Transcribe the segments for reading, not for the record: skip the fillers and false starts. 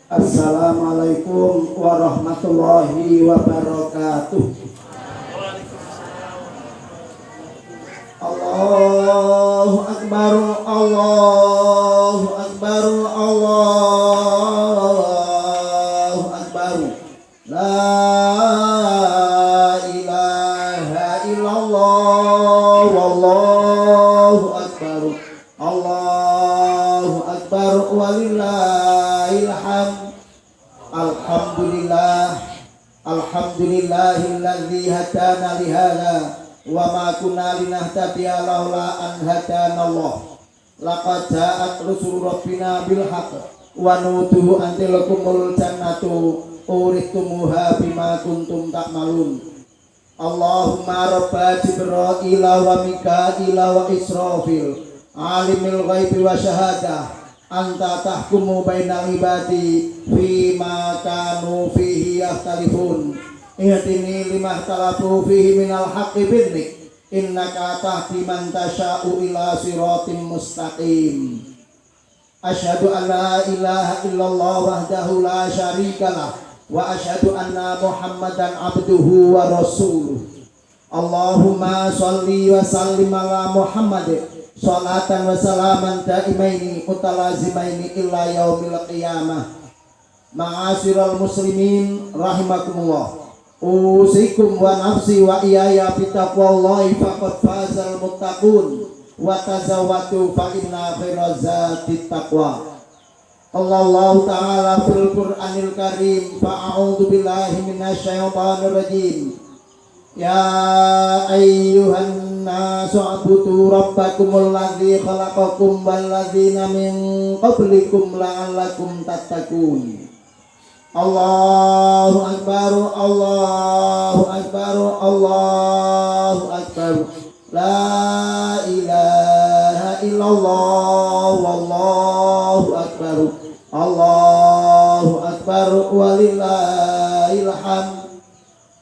Assalamualaikum warahmatullahi wabarakatuh. Allahu Akbar, Allahu Akbar, Allahu Akbar. La ilaha illallah, wallahu akbar. Allahu Akbar, walillahil hamd. Alhamdulillah, alhamdulillahilladzi hadana li hadza wa ma kunna linahtadiya laula an hadana Allah. Laqad ja'at rusul rabbina bil haqq wa nuduhu antilakumul jannatu uritumuha bima kuntum ta'malun. Allahumma rabba Jibril wa Mikail wa Israfil alimil ghaibi wa syahadah, anta tahkumu bainal ibadi fima kanu fihi yakhtalifun. Ihdini lima ikhtalafu fihi minal haqqi bi'idhnik, innaka tahdi man tasha'u ila siratim mustaqim. Asyhadu an la ilaha illallah wahdahu la syarikalah wa asyhadu anna Muhammadan abduhu wa rasuluh. Allahumma sholli wa sallim ala Muhammad sholatan wa salaman daimaini mutalazimaini illa yaumil qiyamah. Ma'asyiral muslimin rahimakumullah. Usikum wa nafsi wa iyaya bitaqwallahi faqad fazal muttaqun wa tazawwadu fa inna khairaz zati taqwa. Allah ta'ala fil Qur'anil Karim, fa'a'udzu billahi minasyaitonir rajim. Ya ayyuhan nasu u'budu rabbakumul ladzi khalaqakum wal ladzina min qablikum la'allakum tattaqun. Allahu Akbar, Allahu Akbar, Allahu Akbar. La ilaha illallah, wallahu akbar. Allahu Akbar, walillahil hamd.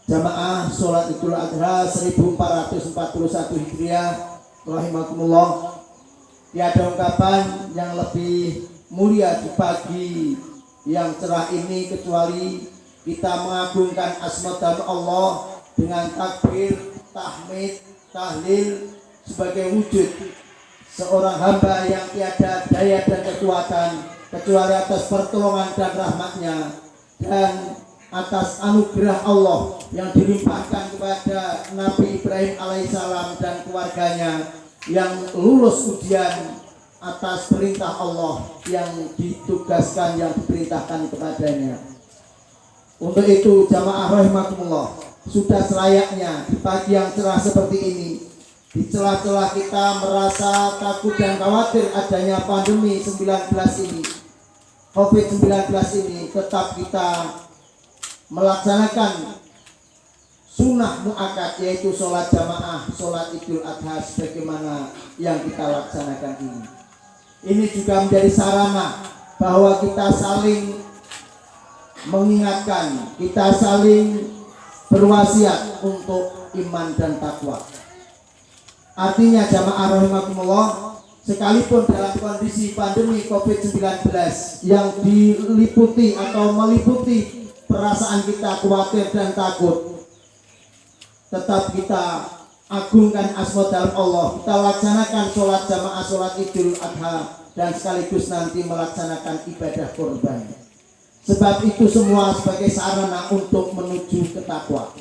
Jamaah sholat Idul Adha 1441 Hijriah rahimakumullah. Tiada ungkapan yang lebih mulia di pagi yang cerah ini kecuali kita mengagungkan asma dan Allah dengan takbir, tahmid, tahlil sebagai wujud seorang hamba yang tiada daya dan kekuatan kecuali atas pertolongan dan rahmatnya dan atas anugerah Allah yang dilimpahkan kepada Nabi Ibrahim alaihissalam dan keluarganya yang lulus ujian atas perintah Allah yang ditugaskan, yang diperintahkan kepadanya. Untuk itu jamaah rahimakumullah, sudah selayaknya di pagi yang cerah seperti ini, di celah-celah kita merasa takut dan khawatir adanya pandemi 19 ini, COVID-19 ini, tetap kita melaksanakan sunnah mu'akkad, yaitu sholat jamaah, sholat Idul Adha sebagaimana yang kita laksanakan ini. Ini juga menjadi sarana bahwa kita saling mengingatkan, kita saling berwasiat untuk iman dan takwa. Artinya jamaah rahimakumullah, sekalipun dalam kondisi pandemi COVID-19 yang diliputi atau meliputi perasaan kita khawatir dan takut, tetap kita agungkan asma dalam Allah, kita laksanakan sholat jamaah, sholat Idul Adha, dan sekaligus nanti melaksanakan ibadah kurban. Sebab itu semua sebagai sarana untuk menuju ke takwa.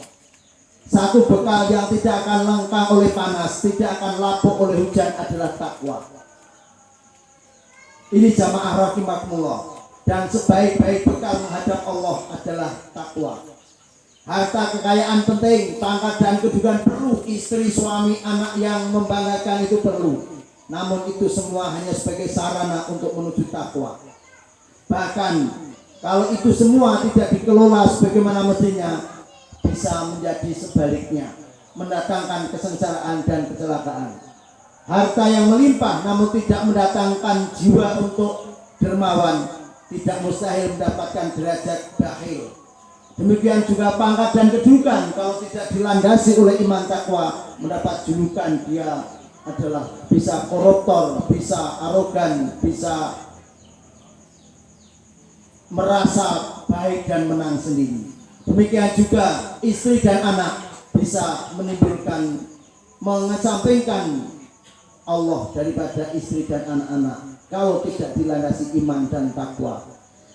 Satu bekal yang tidak akan lengkang oleh panas, tidak akan lapuk oleh hujan adalah takwa. Ini jamaah rahimakumullah. Dan sebaik-baik bekal menghadap Allah adalah takwa. Harta kekayaan penting, pangkat dan kedudukan perlu, istri, suami, anak yang membanggakan itu perlu. Namun itu semua hanya sebagai sarana untuk menuju takwa. Bahkan kalau itu semua tidak dikelola sebagaimana mestinya, bisa menjadi sebaliknya, mendatangkan kesengsaraan dan kecelakaan. Harta yang melimpah namun tidak mendatangkan jiwa untuk dermawan, tidak mustahil mendapatkan derajat bakhil. Demikian juga pangkat dan kedudukan kalau tidak dilandasi oleh iman takwa, mendapat julukan dia adalah bisa koruptor, bisa arogan, bisa merasa baik dan menang sendiri. Demikian juga istri dan anak bisa menimbulkan, mengesampingkan Allah daripada istri dan anak-anak kalau tidak dilandasi iman dan takwa.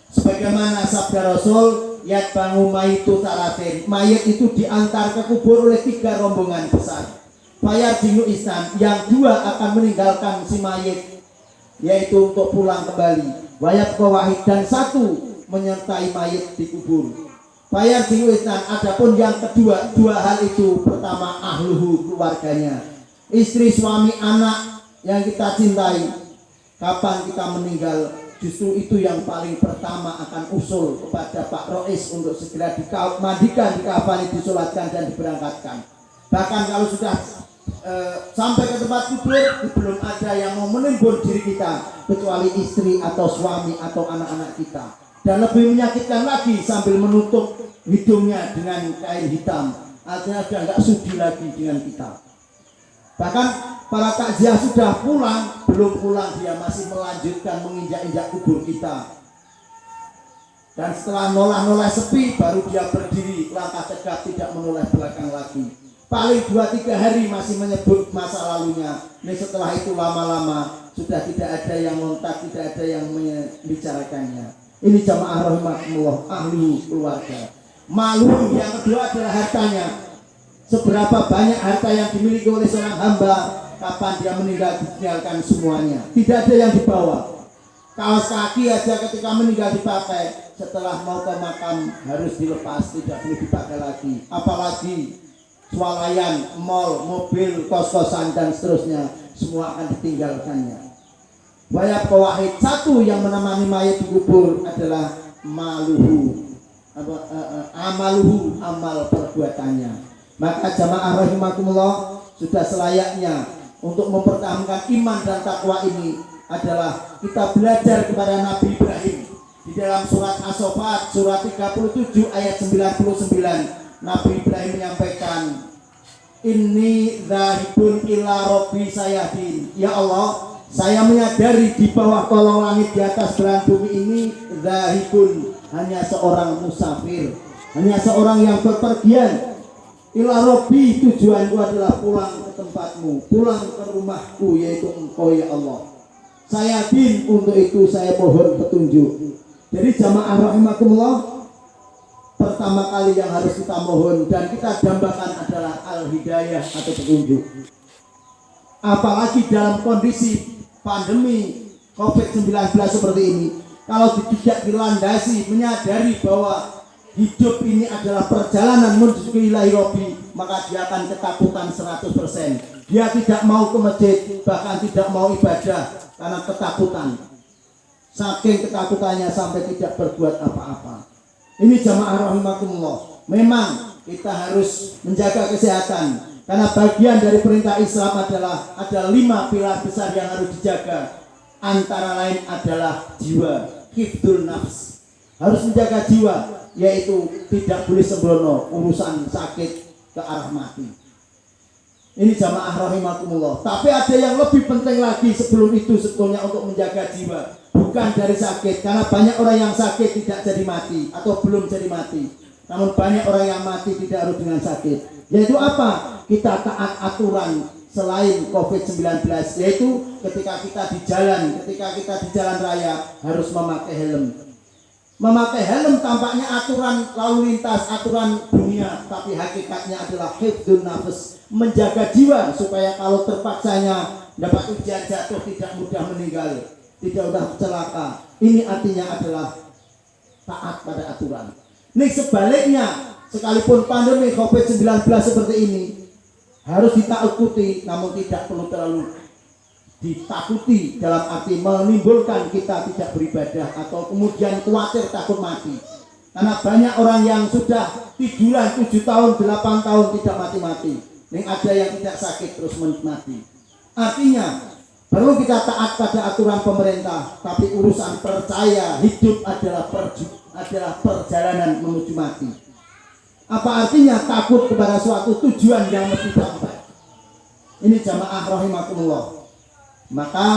Sebagaimana sabda Rasul, yatba'u maitu salatin, mayat itu diantar ke kubur oleh 3 rombongan besar. Fayarji'u isnan, yang 2 akan meninggalkan si mayat, yaitu untuk pulang kembali. Wayat wahid, dan 1 menyertai mayat di kubur. Fayarji'u isnan, adapun yang kedua, 2 hal itu, pertama ahluhu, keluarganya, istri, suami, anak yang kita cintai. Kapan kita meninggal, justru itu yang paling pertama akan usul kepada Pak Rois untuk segera dimandikan, dikafani, disolatkan dan diberangkatkan. Bahkan kalau sudah sampai ke tempat kubur, belum ada yang mau menimbun diri kita kecuali istri atau suami atau anak-anak kita. Dan lebih menyakitkan lagi, sambil menutup hidungnya dengan kain hitam, artinya sudah nggak sudi lagi dengan kita. Bahkan para takziah sudah pulang, belum pulang dia masih melanjutkan menginjak-injak kubur kita. Dan setelah noleh-noleh sepi, baru dia berdiri, langkah tegap, tidak menoleh belakang lagi. Paling 2-3 hari masih menyebut masa lalunya. Ini setelah itu lama-lama sudah tidak ada yang ngontak, tidak ada yang membicarakannya. Ini jamaah rahimahumullah, ahli keluarga. Malu yang kedua adalah hartanya. Seberapa banyak harta yang dimiliki oleh seorang hamba, kapan dia meninggal ditinggalkan semuanya, tidak ada yang dibawa. Kaos kaki aja ketika meninggal dipakai, setelah mau ke makam harus dilepas, tidak boleh dipakai lagi. Apalagi swalayan, mall, mobil, kos-kosan dan seterusnya, semua akan ditinggalkannya. Wayab wahid, 1 yang menemani mayat di kubur adalah maluhu, amaluhu, amal perbuatannya. Maka jamaah rahimakumullah, sudah selayaknya untuk mempertahankan iman dan takwa ini adalah kita belajar kepada Nabi Ibrahim. Di dalam surat As-Saffat surat 37 ayat 99, Nabi Ibrahim menyampaikan, inni dzahibun ila rabbi sayahdin. Ya Allah, saya menyadari di bawah kolong langit, di atas belahan bumi ini, dzahibun, hanya seorang musafir, hanya seorang yang berpergian. Ila Rabbi, tujuanku adalah pulang ke tempatmu, pulang ke rumahku, yaitu Engkau ya Allah. Saya din, untuk itu saya mohon petunjuk. Jadi jamaah rahimakumullah, pertama kali yang harus kita mohon dan kita dambakan adalah al-hidayah atau petunjuk. Apalagi dalam kondisi pandemi COVID-19 seperti ini, kalau tidak dilandasi menyadari bahwa hidup ini adalah perjalanan menuju ke ilahi Rabbi, maka dia akan ketakutan 100%. Dia tidak mau ke masjid, bahkan tidak mau ibadah karena ketakutan. Saking ketakutannya sampai tidak berbuat apa-apa. Ini jamaah rahimakumullah. Memang kita harus menjaga kesehatan, karena bagian dari perintah Islam adalah ada 5 pilar besar yang harus dijaga. Antara lain adalah jiwa, hifdzul nafs. Harus menjaga jiwa, yaitu tidak boleh sembrono urusan sakit ke arah mati. Ini jamaah rahimakumullah. Tapi ada yang lebih penting lagi sebelum itu sebetulnya untuk menjaga jiwa, bukan dari sakit, karena banyak orang yang sakit tidak jadi mati atau belum jadi mati. Namun banyak orang yang mati tidak harus dengan sakit. Yaitu apa? Kita taat aturan selain COVID-19, yaitu ketika kita di jalan raya harus memakai helm. Memakai helm tampaknya aturan lalu lintas, aturan dunia, tapi hakikatnya adalah hifdzun nafs, menjaga jiwa supaya kalau terpaksanya dapat ujian jatuh tidak mudah meninggal, tidak mudah celaka. Ini artinya adalah taat pada aturan. Ini sebaliknya, sekalipun pandemi COVID-19 seperti ini harus ditakuti, namun tidak perlu terlalu ditakuti dalam arti menimbulkan kita tidak beribadah atau kemudian khawatir takut mati. Karena banyak orang yang sudah tiduran 7 tahun, 8 tahun tidak mati-mati. Yang ada yang tidak sakit terus mati. Artinya perlu kita taat pada aturan pemerintah, tapi urusan percaya hidup adalah perjalanan menuju mati. Apa artinya takut kepada suatu tujuan yang mesti sampai? Ini jamaah rahimakumullah. Maka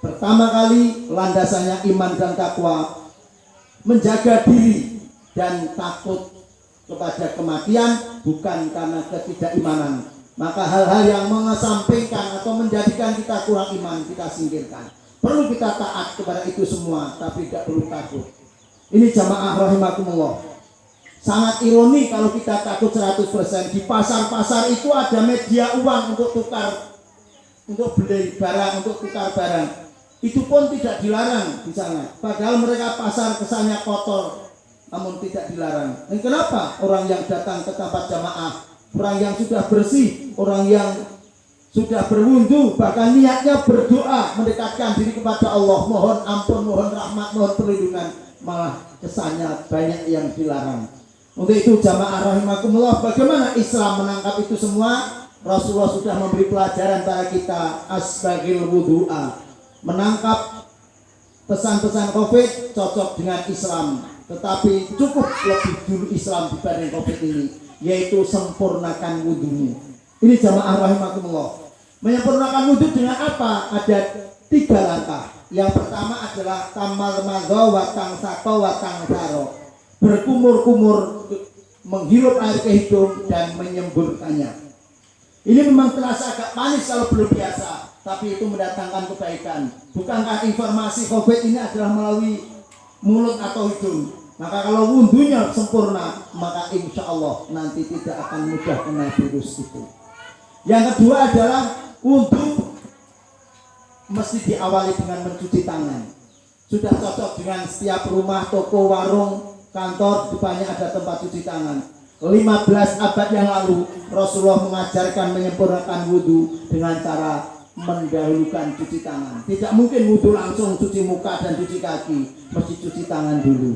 pertama kali landasannya iman dan takwa. menjaga diri dan takut kepada kematian bukan karena ketidakimanan. Maka hal-hal yang mengesampingkan atau menjadikan kita kurang iman kita singkirkan. Perlu kita taat kepada itu semua, tapi tidak perlu takut. Ini jamaah rahimakumullah. Sangat ironi kalau kita takut 100%. Di pasar-pasar itu ada media uang untuk tukar, untuk beli barang, untuk tukar barang. Itu pun tidak dilarang di sana. Padahal mereka pasar kesannya kotor, namun tidak dilarang. Dan kenapa? Orang yang datang ke tempat jamaah, orang yang sudah bersih, orang yang sudah berwudu, bahkan niatnya berdoa mendekatkan diri kepada Allah, mohon ampun, mohon rahmat, mohon perlindungan, malah kesannya banyak yang dilarang. Untuk itu jamaah rahimakumullah, bagaimana Islam menangkap itu semua? Rasulullah sudah memberi pelajaran pada kita, asbagil wudu'a. Menangkap pesan-pesan COVID cocok dengan Islam, tetapi cukup lebih dulu Islam dibanding COVID ini, yaitu sempurnakan wudhumu. Ini jamaah rahimakumullah. Menyempurnakan wudhu dengan apa? Ada 3 langkah. Yang pertama adalah tamal madho watang sako watang saro, berkumur-kumur, menghirup air ke hidung dan menyemburkannya. Ini memang terasa agak manis kalau belum biasa, tapi itu mendatangkan kebaikan. Bukankah informasi COVID ini adalah melalui mulut atau hidung? Maka kalau wudhunya sempurna, maka insya Allah nanti tidak akan mudah kena virus itu. Yang kedua adalah wudhu mesti diawali dengan mencuci tangan. Sudah cocok dengan setiap rumah, toko, warung, kantor, depannya ada tempat cuci tangan. 15 abad yang lalu Rasulullah mengajarkan menyempurnakan wudhu dengan cara mendahulukan cuci tangan. Tidak mungkin wudhu langsung cuci muka dan cuci kaki, mesti cuci tangan dulu.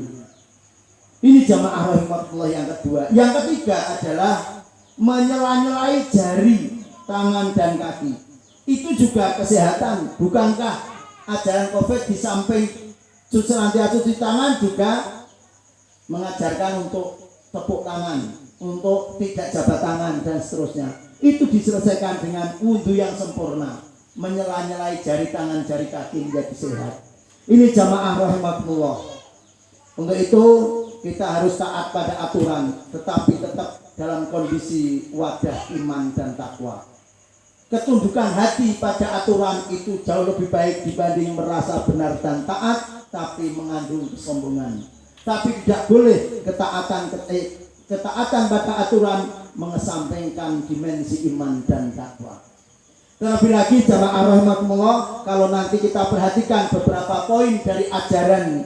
Ini jamaah rahimahullah yang kedua. Yang ketiga adalah menyela-nyelai jari tangan dan kaki. Itu juga kesehatan. Bukankah ajaran COVID di samping senantiasa cuci tangan juga mengajarkan untuk tepuk tangan, untuk tidak jabat tangan dan seterusnya. Itu diselesaikan dengan wudhu yang sempurna, menyela-nyelai jari tangan, jari kaki menjadi sehat. Ini jamaah rahimakumullah. Untuk itu kita harus taat pada aturan, tetapi tetap dalam kondisi wadah iman dan takwa. Ketundukan hati pada aturan itu jauh lebih baik dibanding merasa benar dan taat tapi mengandung kesombongan. Tapi tidak boleh ketaatan pada aturan mengesampingkan dimensi iman dan takwa. Terlebih lagi jamaah rahimakumullah, kalau nanti kita perhatikan beberapa poin dari ajaran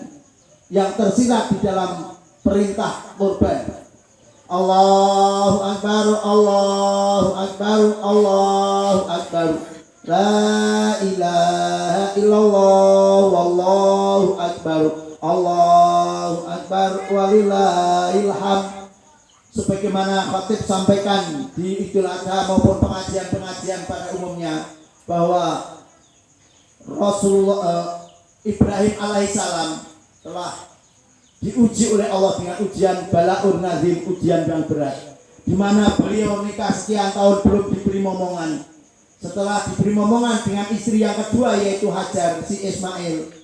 yang tersirat di dalam perintah kurban. Allahu Akbar, Allahu Akbar, Allahu Akbar, la ilaha illallah, wallahu akbar, Allahu Akbar, walillahil hamd. Sebagaimana khatib sampaikan di Idul Adha maupun pengajian-pengajian pada umumnya, bahwa Rasulullah Ibrahim alaihissalam telah diuji oleh Allah dengan ujian balaur nazim, ujian yang berat, di mana beliau nikah sekian tahun belum diberi momongan. Setelah diberi momongan dengan istri yang kedua yaitu Hajar si Ismail,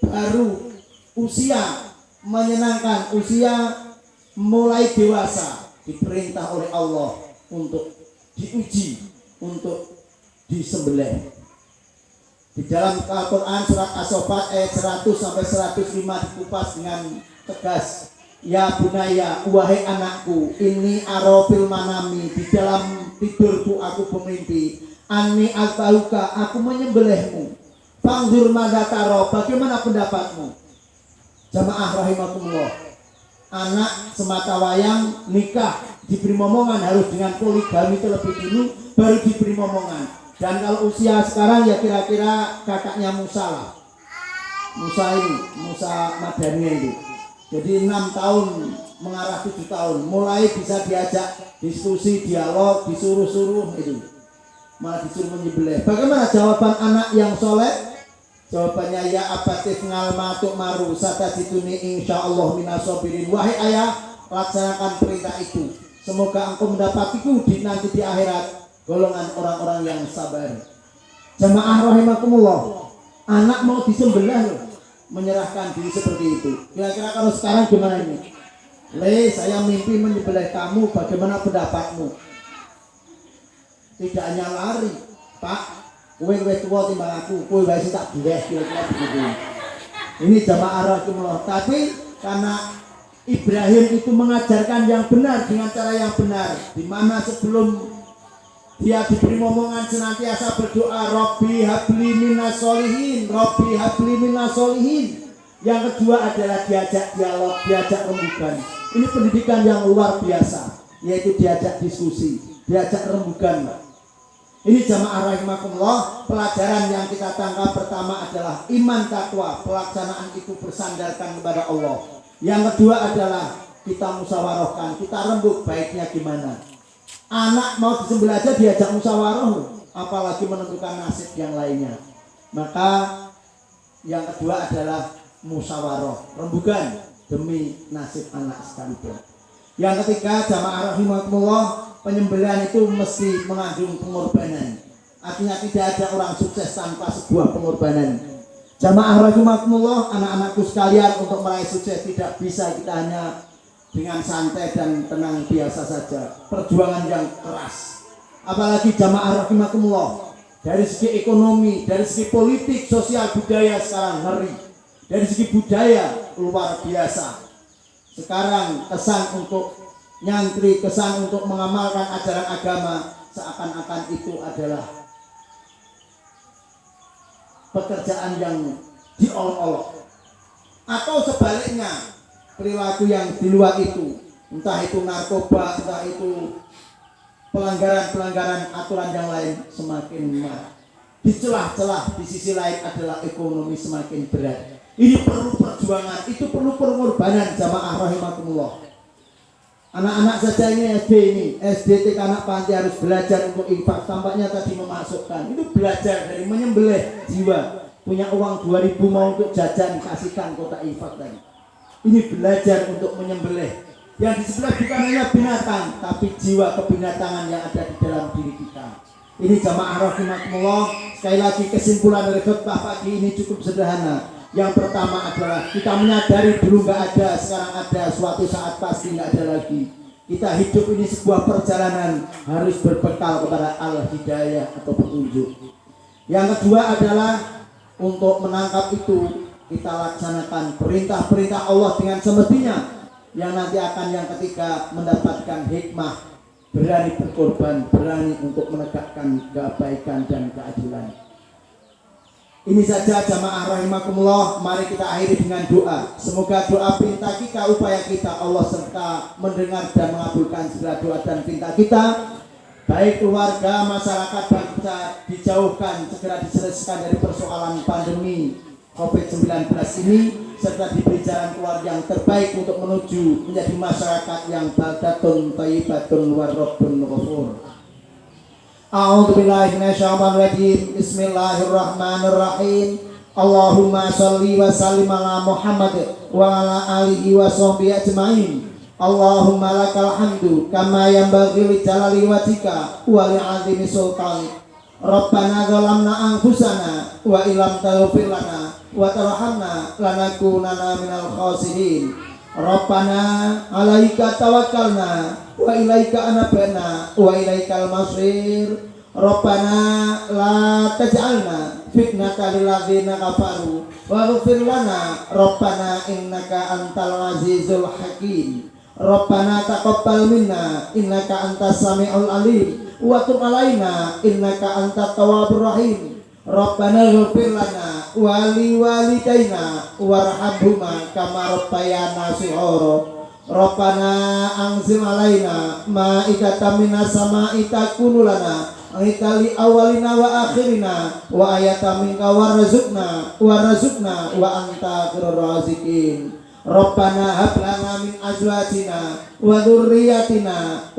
baru usia menyenangkan, usia mulai dewasa, diperintah oleh Allah untuk diuji, untuk disembelih. Di dalam Al-Quran surat As-Saffat ayat 100 sampai 105 dikupas dengan tegas. Ya bunaya, wahai anakku, ini arofil manami, di dalam tidurku aku bermimpi, ani al-tauka, aku menyembelihmu. Fangzur madataro, bagaimana pendapatmu? Jamaah rahimakumullah, anak semata wayang nikah diberi momongan harus dengan poligami terlebih dulu, baru diberi momongan. Dan kalau usia sekarang ya kira-kira kakaknya Musa lah, Musa Madania itu. Jadi 6 tahun mengarah 7 tahun mulai bisa diajak diskusi, dialog, disuruh-suruh itu, malah disuruh menyembelih. Bagaimana jawaban anak yang soleh? Jawabannya ya abatif ngalmatuk maru satajiduni insyaallah minasobirin. Wahai ayah, laksanakan perintah itu, semoga engkau mendapatiku nanti di akhirat golongan orang-orang yang sabar. Jamaah rahimakumullah, anak mau disembelih loh. menyerahkan diri seperti itu. Kira-kira kalau sekarang gimana ini? Le, saya mimpi menyembelih kamu, bagaimana pendapatmu? Tidak hanya lari, Pak, kowe tua timbang aku, kowe wae tak boleh, kira-kira begitu. Ini jamaah rahimahullah. Tapi karena Ibrahim itu mengajarkan yang benar dengan cara yang benar, di mana sebelum dia diberi omongan senantiasa berdoa, Robbi habli minas solihin, Robbi habli minas solihin. Yang kedua adalah diajak dialog, diajak rembugan. Ini pendidikan yang luar biasa, yaitu diajak diskusi, diajak rembugan. Ini jamaah rahimakumullah, pelajaran yang kita tangkap pertama adalah iman takwa, pelaksanaan itu bersandarkan kepada Allah. Yang kedua adalah kita musyawarahkan, kita rembuk baiknya gimana. Anak mau disembelih aja diajak musyawarah, apalagi menentukan nasib yang lainnya. Maka yang kedua adalah musyawarah, rembugan demi nasib anak sekalipun. Yang ketiga jamaah rahimakumullah, penyembelihan itu mesti mengandung pengorbanan. Artinya tidak ada orang sukses tanpa sebuah pengorbanan. Jamaah rahimakumullah, anak-anakku sekalian, untuk meraih sukses tidak bisa kita hanya dengan santai dan tenang biasa saja. Perjuangan yang keras. Apalagi jamaah rahimakumullah, dari segi ekonomi, dari segi politik, sosial, budaya sekarang ngeri. Dari segi budaya luar biasa. Sekarang kesan untuk nyantri, kesan untuk mengamalkan ajaran agama seakan-akan itu adalah pekerjaan yang diolok-olok, atau sebaliknya perilaku yang di luar itu, entah itu narkoba, entah itu pelanggaran-pelanggaran aturan yang lain semakin marah. Di celah-celah di sisi lain adalah ekonomi semakin berat. Ini perlu perjuangan, itu perlu pengorbanan jamaah rahimakumullah. Anak-anak saja ini SD TK anak panti harus belajar untuk infak. Tampaknya tadi memasukkan, itu belajar dari menyembelih jiwa. Punya uang 2000 mau untuk jajan, kasihkan kotak infak tadi. Ini belajar untuk menyembelih. Yang di sebelah bukan hanya binatang, tapi jiwa kebinatangan yang ada di dalam diri kita. Ini jamaah rahimakumullah. Sekali lagi kesimpulan dari khutbah pagi ini cukup sederhana. Yang pertama adalah kita menyadari dulu nggak ada, sekarang ada, suatu saat pasti nggak ada lagi. Kita hidup ini sebuah perjalanan, harus berbekal kepada al-hidayah atau petunjuk. Yang kedua adalah untuk menangkap itu kita laksanakan perintah-perintah Allah dengan semestinya. Yang nanti akan yang ketiga mendapatkan hikmah, berani berkorban, berani untuk menegakkan kebaikan dan keadilan. Ini saja jamaah rahimakumullah, mari kita akhiri dengan doa. Semoga doa pinta kita, upaya kita, Allah serta mendengar dan mengabulkan segala doa dan pinta kita. Baik keluarga, masyarakat bangsa dijauhkan, segera diselesaikan dari persoalan pandemi COVID-19 ini, serta diberi jalan keluar yang terbaik untuk menuju menjadi masyarakat yang baldatun thayyibatun wa rabbun ghafur. A'udzubillahi minasyaitonir rajim. Bismillahirrahmanirrahim. Allahumma shalli wa sallim ala Muhammad wa ala alihi wa sahbihi ajmain. Allahumma lakal hamdu kama yanbaghi li jalali wajhika wa li 'azimi sultanik. Rabbana zalamna anfusana wa illam taghfir lana wa tarhamna lanakunanna minal khasirin. Rabbana 'alaika tawakkalna wa ilaika anabna wa ilaikal masir. Rabbana la taj'alna fitnatan lil ladzina kafaru waghfir lana Rabbana innaka antal azizul hakim. Rabbana taqabbal minna innaka antas samiul alim wa tub alaina innaka antat tawwabur rahim. Rabbana ighfir lana wa li walidaina warhamhuma kama rabbayana shighara. Rabbana anzil alaina ma'idatan minas sama'i takunu lana ayatan li awalina wa akhirina wa ayatan minka warzuqna wa anta khairur raziqin. Rabbana hab lana min azwajina wa dzurriyyatina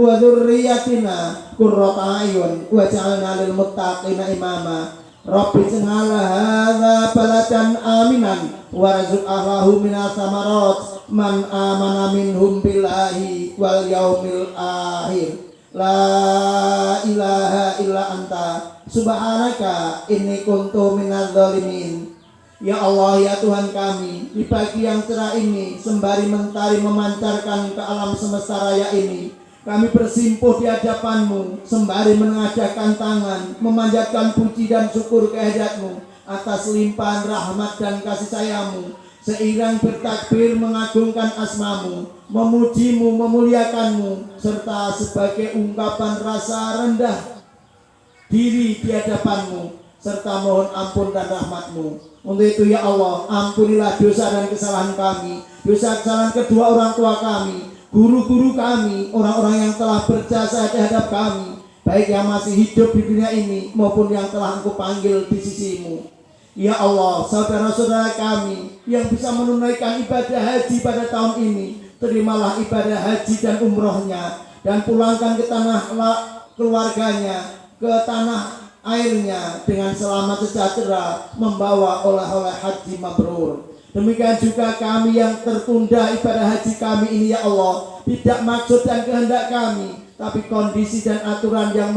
qurrata a'yun waj'alna lil muttaqina imama. Rabbi ij'al hadza baladan aminan warzuq ahlahu minas samarat man amana minhum billahi wal yaumil akhir. La ilaha illa anta subhanaka inni kuntu minadz zalimin. Ya Allah, ya Tuhan kami, di pagi yang cerah ini, sembari mentari memancarkan ke alam semesta raya ini, kami bersimpuh di hadapan-Mu, sembari menengadahkan tangan, memanjatkan puji dan syukur kehadirat-Mu atas limpahan rahmat dan kasih sayang-Mu, seiring bertakbir mengagungkan asma-Mu, memuji-Mu, memuliakan-Mu, serta sebagai ungkapan rasa rendah diri di hadapan-Mu, serta mohon ampun dan rahmat-Mu. Untuk itu ya Allah, ampunilah dosa dan kesalahan kami, dosa kesalahan kedua orang tua kami, guru-guru kami, orang-orang yang telah berjasa terhadap kami, baik yang masih hidup di dunia ini maupun yang telah Engkau panggil di sisi-Mu. Ya Allah, saudara-saudara kami yang bisa menunaikan ibadah haji pada tahun ini, terimalah ibadah haji dan umrohnya, dan pulangkan ke tanah keluarganya, ke tanah airnya dengan selamat sejahtera, membawa oleh-oleh haji mabrur. Demikian juga kami yang tertunda ibadah haji kami ini ya Allah, tidak maksud dan kehendak kami, tapi kondisi dan aturan yang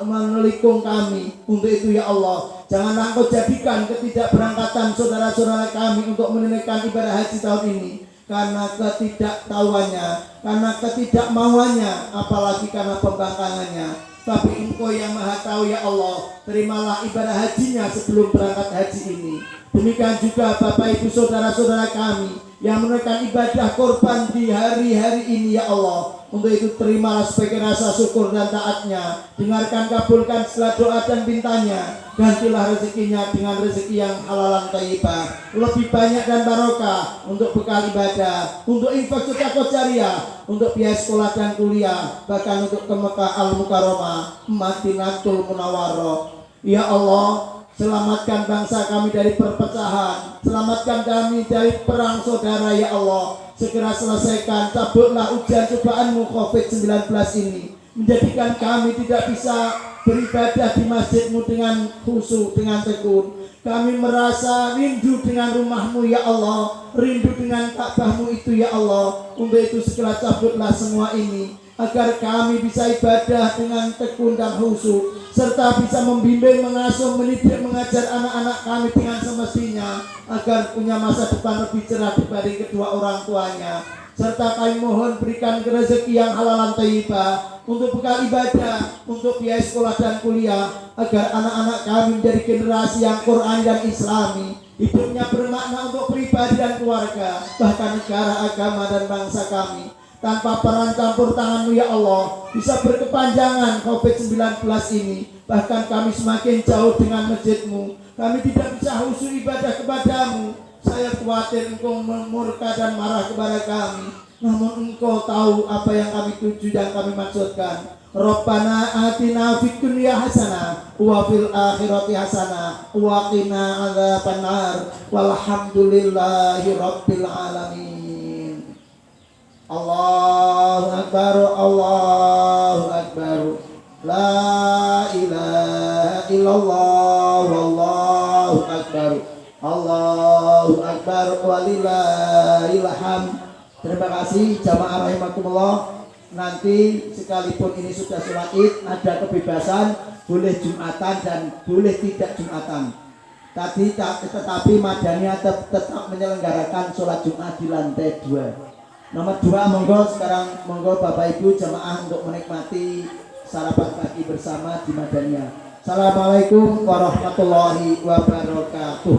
menelikung kami. Untuk itu ya Allah, janganlah Engkau jadikan ketidakberangkatan saudara-saudara kami untuk menunaikan ibadah haji tahun ini karena ketidaktahuannya, karena ketidakmauannya, apalagi karena pembangkangannya. Tapi Engkau yang maha tahu ya Allah, terimalah ibadah hajinya sebelum berangkat haji ini. Demikian juga Bapak Ibu saudara-saudara kami yang menunaikan ibadah korban di hari-hari ini ya Allah. Untuk itu terimalah sebagai rasa syukur dan taatnya. Dengarkan, kabulkan segala doa dan pintanya. Gantilah rezekinya dengan rezeki yang halalan thayyibah, lebih banyak dan barokah, untuk bekal ibadah, untuk infak sedekah jariah, untuk biaya sekolah dan kuliah, bahkan untuk ke Mekah Al-Mukarramah, Madinatul Munawwarah. Ya Allah, selamatkan bangsa kami dari perpecahan, selamatkan kami dari perang saudara ya Allah. Segera selesaikan, cabutlah ujian cobaan-Mu COVID-19 ini, menjadikan kami tidak bisa beribadah di masjid-Mu dengan khusyuk, dengan tekun. Kami merasa rindu dengan rumah-Mu ya Allah, rindu dengan Ka'bah-Mu itu ya Allah. Untuk itu segera cabutlah semua ini, agar kami bisa ibadah dengan tekun dan khusyuk, serta bisa membimbing, mengasuh, mendidik, mengajar anak-anak kami dengan semestinya, agar punya masa depan lebih cerah dibanding kedua orang tuanya. Serta kami mohon berikan rezeki yang halalan thayyibah, untuk bekal ibadah, untuk biaya sekolah dan kuliah, agar anak-anak kami menjadi generasi yang Qur'an dan Islami, hidupnya bermakna untuk pribadi dan keluarga, bahkan negara, agama dan bangsa kami. Tanpa peran campur tangan-Mu ya Allah, bisa berkepanjangan COVID-19 ini. Bahkan kami semakin jauh dengan masjid-Mu, kami tidak bisa khusyuk ibadah kepada-Mu. Saya khawatir Engkau murka dan marah kepada kami, namun Engkau tahu apa yang kami tuju dan kami maksudkan. Rabbana atina fid dunya hasanah wa fil akhirati hasanah wa qina adzabannar walhamdulillahi rabbil alamin. Allahu akbar, Allahu akbar, la ilaha illallah, wallahu akbar, Allahu akbar, walillahil hamd. Terima kasih jamaah rahimakumullah. Nanti sekalipun ini sudah sholat Id, ada kebebasan, boleh Jumatan dan boleh tidak Jumatan. Tetapi Madania tetap menyelenggarakan sholat Jumat di lantai 2. Nomor 2, monggo sekarang, monggo Bapak Ibu jamaah untuk menikmati sarapan pagi bersama di Madania. Assalamualaikum warahmatullahi wabarakatuh.